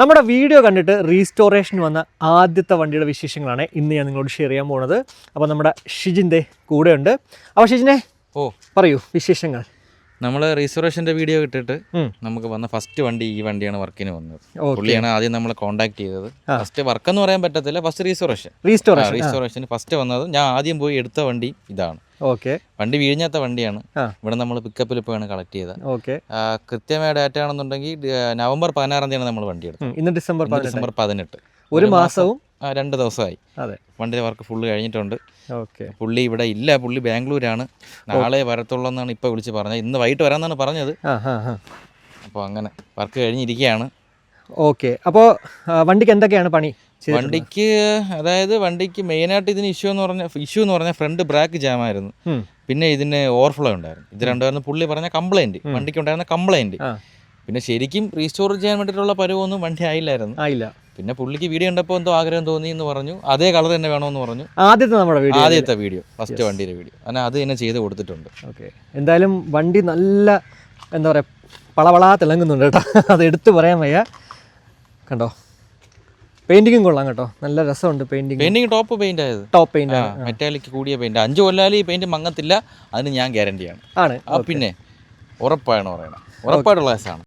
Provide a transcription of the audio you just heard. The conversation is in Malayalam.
നമ്മുടെ വീഡിയോ കണ്ടിട്ട് റീസ്റ്റോറേഷൻ വന്ന ആദ്യത്തെ വണ്ടിയുടെ വിശേഷങ്ങളാണ് ഇന്ന് ഞാൻ നിങ്ങളോട് ഷെയർ ചെയ്യാൻ പോകുന്നത്. അപ്പോൾ നമ്മുടെ ഷിജിൻ്റെ കൂടെയുണ്ട്. അപ്പോൾ ഷിജിനെ പറയൂ വിശേഷങ്ങൾ. നമ്മൾ റീസ്റ്റോറേഷൻ്റെ വീഡിയോ ഇട്ടിട്ട് നമുക്ക് വന്ന ഫസ്റ്റ് വണ്ടി ഈ വണ്ടിയാണ് വർക്കിന് വന്നത്. പുള്ളിയാണ് ആദ്യം നമ്മൾ കോൺടാക്ട് ചെയ്തത്. ഫസ്റ്റ് വർക്ക് എന്ന് പറയാൻ പറ്റത്തില്ല, ഫസ്റ്റ് റീസ്റ്റോറേഷൻ ഫസ്റ്റ് വന്നത്. ഞാൻ ആദ്യം പോയി എടുത്ത വണ്ടി ഇതാണ്. വണ്ടി വീഴിഞ്ഞാത്ത വണ്ടിയാണ്. ഇവിടെ നമ്മൾ പിക്കപ്പിൽ പോയാണ് കളക്ട് ചെയ്തത്. കൃത്യമായ ഡാറ്റ ആണെന്നുണ്ടെങ്കിൽ നവംബർ 16 നമ്മൾ വണ്ടി എടുത്തത്. ഇന്ന് ഡിസംബർ 18. ഒരു മാസവും 2 ദിവസമായി. വണ്ടിയുടെ വർക്ക് ഫുള്ള് കഴിഞ്ഞിട്ടുണ്ട്. പുള്ളി ഇവിടെ ഇല്ല, പുള്ളി ബാംഗ്ലൂരാണ്. നാളെ വരത്തുള്ളൂ എന്നാണ് ഇപ്പോൾ വിളിച്ച് പറഞ്ഞത്. ഇന്ന് വൈകിട്ട് വരാമെന്നാണ് പറഞ്ഞത്. അപ്പോൾ അങ്ങനെ വർക്ക് കഴിഞ്ഞിരിക്കുകയാണ്. അപ്പോൾ വണ്ടിക്ക് എന്തൊക്കെയാണ് പണി? വണ്ടിക്ക് അതായത് വണ്ടിക്ക് മെയിനായിട്ട് ഇതിന് ഇഷ്യൂ എന്ന് പറഞ്ഞാൽ ഫ്രണ്ട് ബ്രേക്ക് ജാമായിരുന്നു. പിന്നെ ഇതിന് ഓവർഫ്ലോ ഉണ്ടായിരുന്നു. ഇത് രണ്ടായിരുന്നു പുള്ളി പറഞ്ഞ കംപ്ലൈൻറ്റ്, വണ്ടിക്ക് ഉണ്ടായിരുന്ന കംപ്ലൈൻറ്റ്. പിന്നെ ശരിക്കും റീസ്റ്റോർ ചെയ്യാൻ വേണ്ടിയിട്ടുള്ള പരുവൊന്നും വണ്ടി ആയില്ല. പിന്നെ പുള്ളിക്ക് വീഡിയോ കണ്ടപ്പോൾ എന്തോ ആഗ്രഹം തോന്നി എന്ന് പറഞ്ഞു. അതേ കളർ തന്നെ വേണമെന്ന് പറഞ്ഞു. ആദ്യത്തെ വീഡിയോ ഫസ്റ്റ് വണ്ടിയുടെ വീഡിയോ അങ്ങനെ അത് തന്നെ ചെയ്ത് കൊടുത്തിട്ടുണ്ട്. എന്തായാലും വണ്ടി നല്ല എന്താ പറയുക പളവളാ തിളങ്ങുന്നുണ്ട് കേട്ടോ. അത് എടുത്ത് പറയാൻ വയ്യ. കണ്ടോ, പെയിന്റിങ്ങും കൊള്ളാം കേട്ടോ, നല്ല രസമുണ്ട്. പെയിന്റിങ് ടോപ്പ് പെയിന്റ് മെറ്റാലിക് കൂടിയ പെയിന്റ്. 5 കൊല്ലാലും ഈ പെയിന്റ് മങ്ങത്തില്ല, അതിന് ഞാൻ ഗ്യാരണ്ടിയാണ്. പിന്നെ ഉറപ്പാണ് പറയണം, ഉറപ്പായിട്ടുള്ള കേസാണ്.